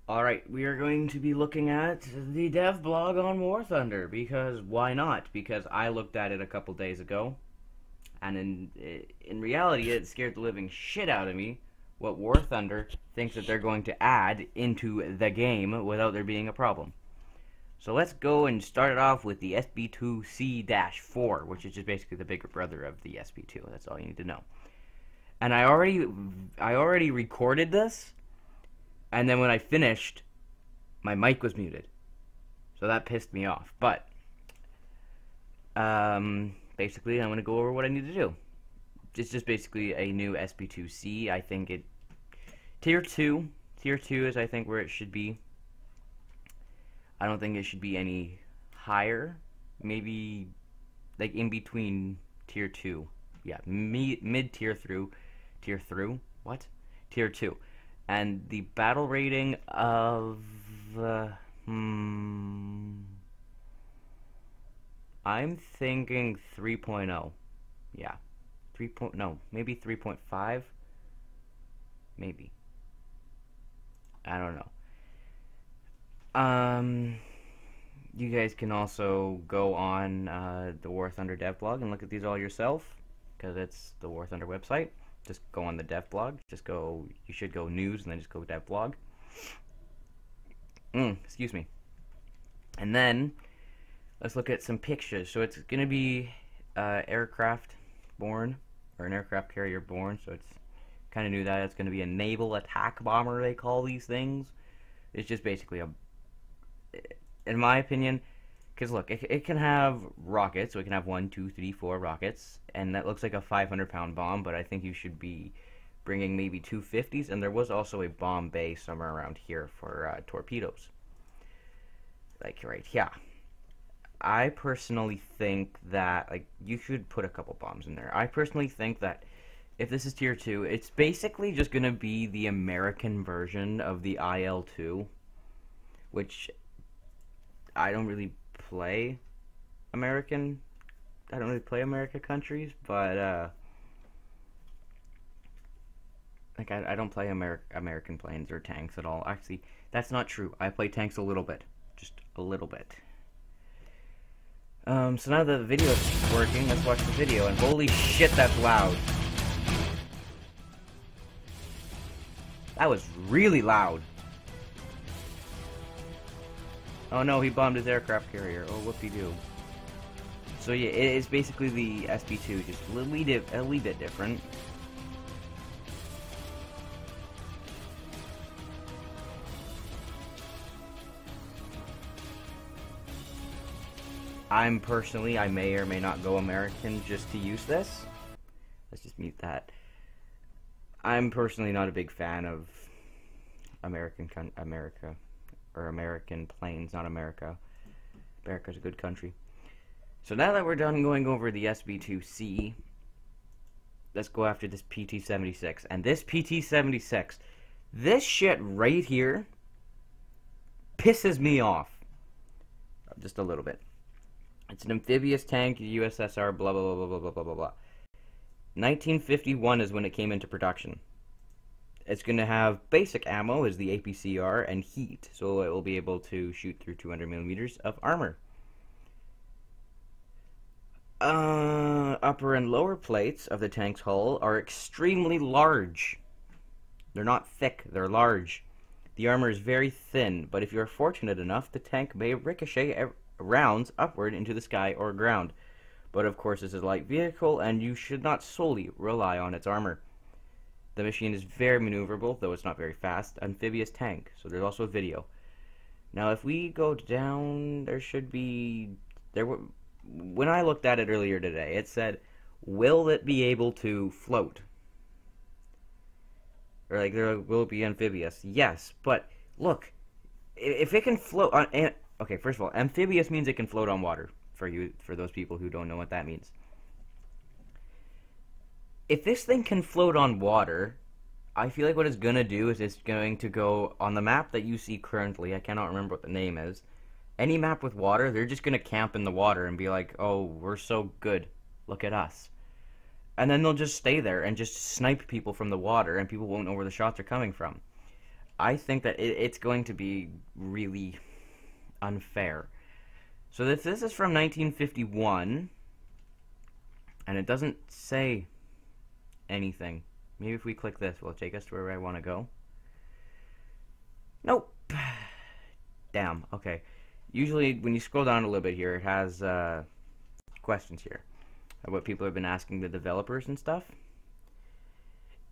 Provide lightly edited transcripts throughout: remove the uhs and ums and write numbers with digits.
Alright, we are going to be looking at the Devblog on War Thunder, because why not? Because I looked at it a couple days ago, and in reality it scared the living shit out of me what War Thunder thinks that they're going to add into the game without there being a problem. So let's go and start it off with the SB2C-4, which is just basically the bigger brother of the SB2. That's all you need to know. And I already recorded this, and then when I finished, my mic was muted. So that pissed me off. But, basically, I'm going to go over what I need to do. It's just basically a new SB2C. I think it... Tier 2. Tier 2 is, I think, where it should be. I don't think it should be any higher. Maybe, like, in between Tier 2. Yeah, mid-tier through... Tier 2? What? Tier 2. And the battle rating of, I'm thinking 3.0. Yeah. No, maybe 3.5? Maybe. I don't know. You guys can also go on, the War Thunder Devblog and look at these all yourself, because it's the War Thunder website. Just go on the Devblog. You should go news and then just go Devblog. Excuse me. And then, let's look at some pictures. So it's going to be aircraft born, or an aircraft carrier born. So it's kind of new that it's going to be a naval attack bomber, they call these things. It's just basically in my opinion, because look, it can have rockets, so it can have 1, 2, 3, 4 rockets, and that looks like a 500-pound bomb, but I think you should be bringing maybe 250s, and there was also a bomb bay somewhere around here for torpedoes. Like, right here. I personally think that, like, you should put a couple bombs in there. I personally think that if this is Tier 2, it's basically just going to be the American version of the IL-2, which I don't really play American. I don't really play American countries, but like I don't play American planes or tanks at all. Actually, that's not true. I play tanks a little bit, just a little bit. So now the video is working. Let's watch the video. And holy shit, that's loud. That was really loud. Oh no, he bombed his aircraft carrier. Oh, whoopie-doo. So yeah, it's basically the SB2, just a wee bit different. I may or may not go American just to use this. Let's just mute that. I'm personally not a big fan of American planes, not America. America's a good country. So now that we're done going over the SB2C, let's go after this PT-76. And this PT-76, this shit right here pisses me off. Just a little bit. It's an amphibious tank, USSR, blah, blah, blah, blah, blah, blah, blah, blah. 1951 is when it came into production. It's going to have basic ammo as the APCR and heat, so it will be able to shoot through 200 millimeters of armor. Upper and lower plates of the tank's hull are extremely large. They're not thick, they're large. The armor is very thin, but if you're fortunate enough, the tank may ricochet rounds upward into the sky or ground. But of course, this is a light vehicle, and you should not solely rely on its armor. The machine is very maneuverable, though it's not very fast. Amphibious tank, so there's also a video. Now, if we go down, there should be... When I looked at it earlier today, it said, will it be able to float? Or, like, will it be amphibious? Yes, but, look, if it can float on... Okay, first of all, amphibious means it can float on water, for those people who don't know what that means. If this thing can float on water, I feel like what it's going to do is it's going to go on the map that you see currently. I cannot remember what the name is. Any map with water, they're just going to camp in the water and be like, oh, we're so good. Look at us. And then they'll just stay there and just snipe people from the water, and people won't know where the shots are coming from. I think that it's going to be really unfair. So this is from 1951, and it doesn't say anything. Maybe if we click this, will it take us to where I want to go? Nope. Damn, okay. Usually, when you scroll down a little bit here, it has questions here of what people have been asking the developers and stuff.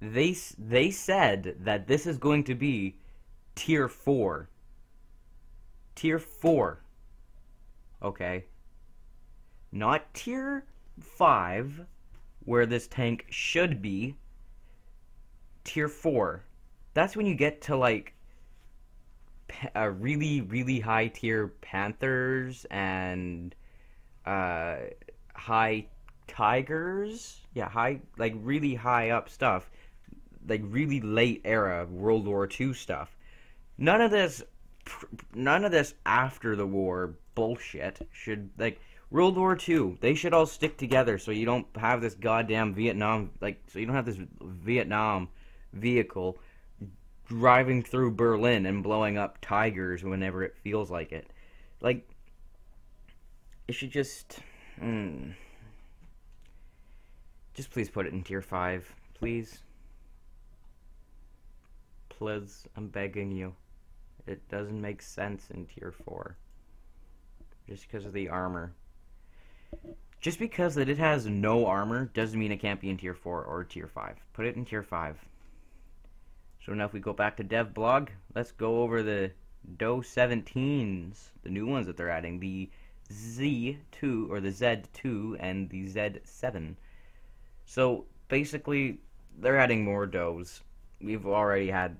They said that this is going to be Tier 4. Tier 4. Okay. Not Tier 5, where this tank should be. Tier 4. That's when you get to, like, really, really high tier Panthers and high Tigers. Yeah, like really high up stuff. Like really late era World War II stuff. None of this after the war bullshit should, like, World War II, they should all stick together so you don't have this goddamn Vietnam, like, so you don't have this Vietnam vehicle driving through Berlin and blowing up Tigers whenever it feels like it. Like, it should just please put it in Tier 5, please. Please, I'm begging you. It doesn't make sense in Tier 4. Just because of the armor. Just because that it has no armor doesn't mean it can't be in Tier 4 or Tier 5. Put it in Tier 5. So now if we go back to Devblog, let's go over the DOE 17s, the new ones that they're adding, the Z2, or the Z2, and the Z7. So basically, they're adding more DOEs. We've already had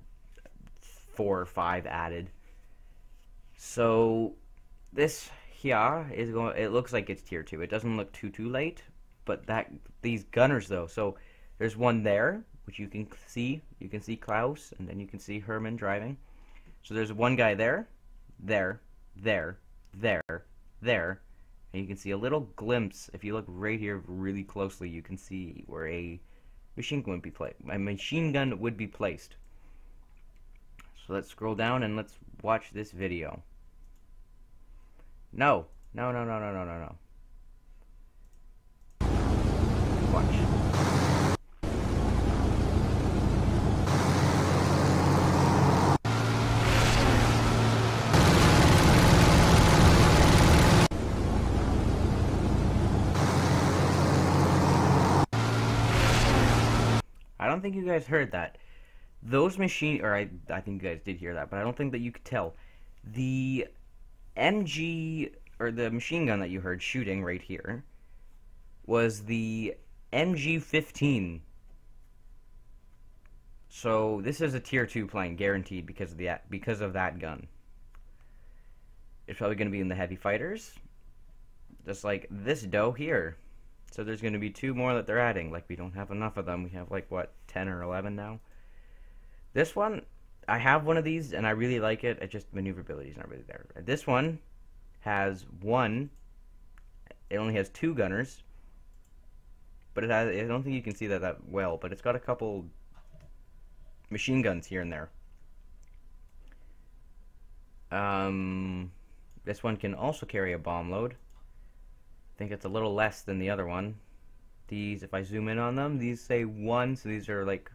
4 or 5 added. So this here is going. It looks like it's Tier 2. It doesn't look too late, but these gunners though. So there's one there, which you can see. You can see Klaus, and then you can see Herman driving. So there's one guy there, there, there, there, there, and you can see a little glimpse. If you look right here really closely, you can see where a machine gun would be placed. So let's scroll down and let's watch this video. No. Watch. I don't think you guys heard that. Those I think you guys did hear that, but I don't think that you could tell. The MG, or the machine gun that you heard shooting right here, was the MG-15. So this is a Tier 2 plane, guaranteed, because of that gun. It's probably going to be in the heavy fighters, just like this DOE here. So there's going to be 2 more that they're adding. Like, we don't have enough of them. We have, like, what, 10 or 11 now? This one, I have one of these, and I really like it. It just, maneuverability is not really there. This one has it only has 2 gunners. But it has, I don't think you can see that well, but it's got a couple machine guns here and there. This one can also carry a bomb load. I think it's a little less than the other one. These, if I zoom in on them, these say 1, so these are like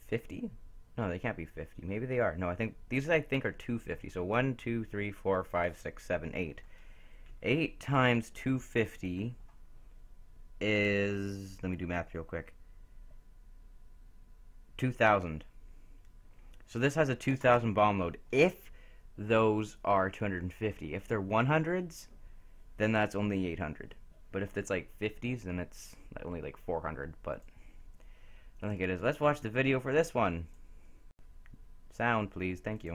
50? No, they can't be 50. Maybe they are. No, these are 250. So 1, 2, 3, 4, 5, 6, 7, 8. 8 times 250 is, let me do math real quick, 2,000. So this has a 2,000 bomb load if those are 250. If they're 100s, then that's only 800. But if it's like 50s, then it's only like 400. But I don't think it is. Let's watch the video for this one. Sound, please. Thank you.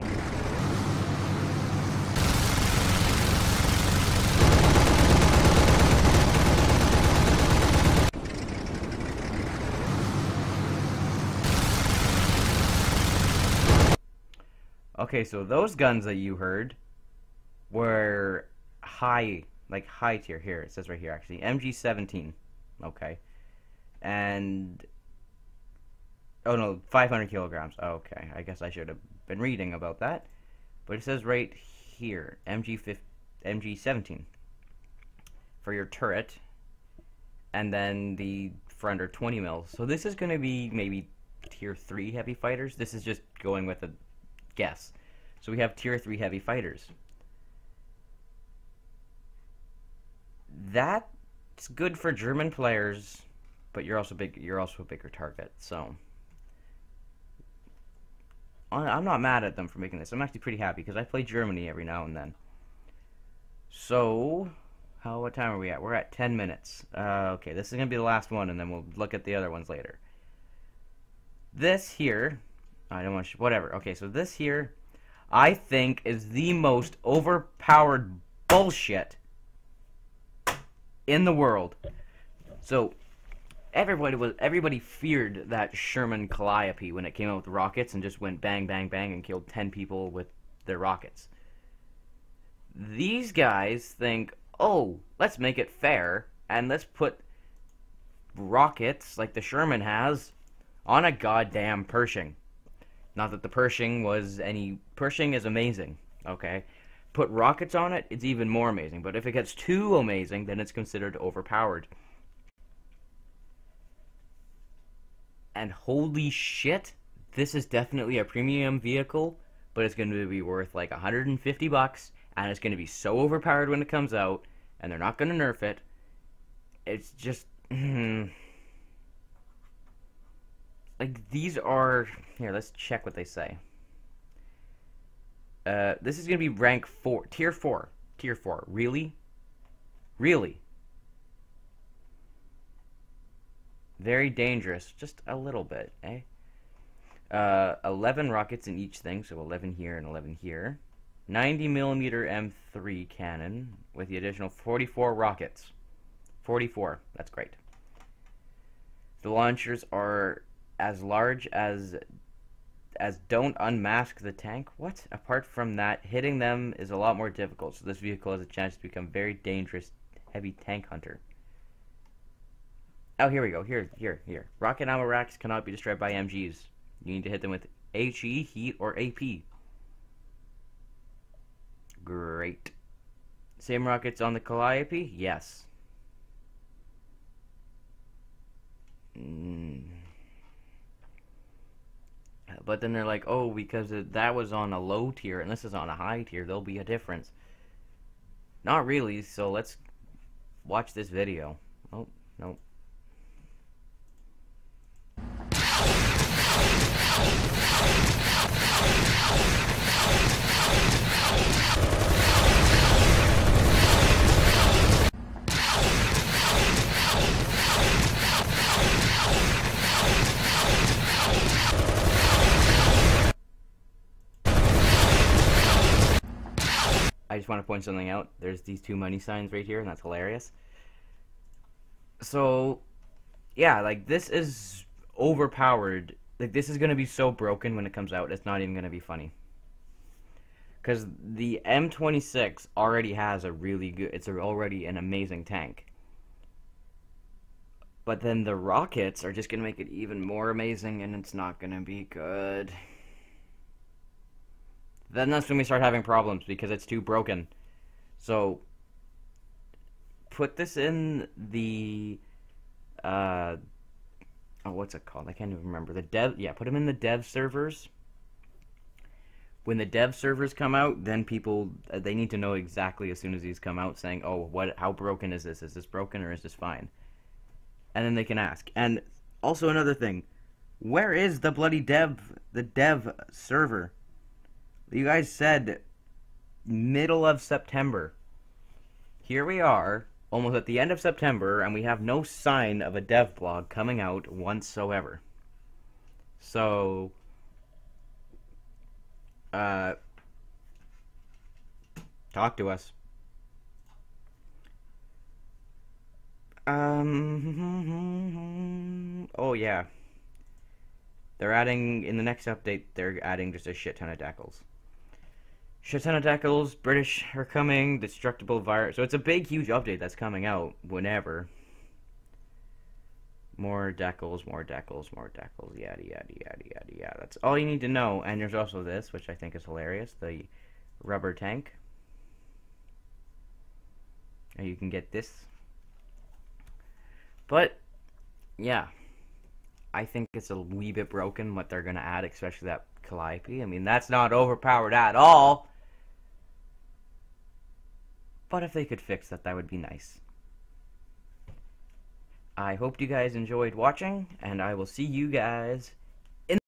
Okay, so those guns that you heard were high tier. Here, it says right here, actually. MG-17. Okay. And Oh no, 500 kilograms. Okay, I guess I should have been reading about that. But it says right here, MG17 for your turret, and then the front are 20 mils. So this is going to be maybe tier 3 heavy fighters. This is just going with a guess. So we have tier 3 heavy fighters. That's good for German players, but you're also big. You're also a bigger target. So I'm not mad at them for making this. I'm actually pretty happy because I play Germany every now and then. So, what time are we at? We're at 10 minutes. Okay, this is going to be the last one, and then we'll look at the other ones later. This here, I don't want to, whatever. Okay, so this here, I think is the most overpowered bullshit in the world. So, everybody feared that Sherman Calliope when it came out with rockets and just went bang, bang, bang and killed 10 people with their rockets. These guys think, oh, let's make it fair and let's put rockets like the Sherman has on a goddamn Pershing. Not that the Pershing was any... Pershing is amazing, okay? Put rockets on it, it's even more amazing. But if it gets too amazing, then it's considered overpowered. And holy shit, this is definitely a premium vehicle, but it's going to be worth like 150 bucks, and it's going to be so overpowered when it comes out, and they're not going to nerf it. It's just... like, these are... Here, let's check what they say. This is going to be rank 4. Tier 4. Tier 4. Really? Really? Very dangerous. Just a little bit, eh? 11 rockets in each thing, so 11 here and 11 here. 90mm M3 cannon with the additional 44 rockets. 44. That's great. The launchers are as large as don't unmask the tank. What? Apart from that, hitting them is a lot more difficult, so this vehicle has a chance to become very dangerous heavy tank hunter. Oh, here we go. Here. Rocket ammo racks cannot be destroyed by MGs. You need to hit them with HE, heat, or AP. Great. Same rockets on the Calliope? Yes. But then they're like, oh, because that was on a low tier and this is on a high tier, there'll be a difference. Not really, so let's watch this video. Oh, no. I just want to point something out. There's these two money signs right here, and that's hilarious. So, yeah, like, this is overpowered. Like, this is going to be so broken when it comes out, it's not even going to be funny. Because the M26 already has a really good... It's already an amazing tank. But then the rockets are just going to make it even more amazing, and it's not going to be good. Then that's when we start having problems, because it's too broken. So, put this in the... oh, what's it called? I can't even remember. The dev... Yeah, put them in the dev servers. When the dev servers come out, then people... they need to know exactly as soon as these come out, saying, oh, how broken is this? Is this broken or is this fine? And then they can ask. And also another thing. Where is the bloody dev server? You guys said middle of September. Here we are, almost at the end of September, and we have no sign of a Devblog coming out whatsoever. So, talk to us. Oh yeah. They're adding, in the next update, they're adding just a shit ton of decals. Shit ton of decals, British are coming, destructible virus. So it's a big, huge update that's coming out whenever. More decals, more decals, more decals, yada, yada, yada, yada, yada. That's all you need to know. And there's also this, which I think is hilarious, the rubber tank. And you can get this. But, yeah. I think it's a wee bit broken what they're going to add, especially that Calliope. I mean, that's not overpowered at all. But if they could fix that, that would be nice. I hope you guys enjoyed watching, and I will see you guys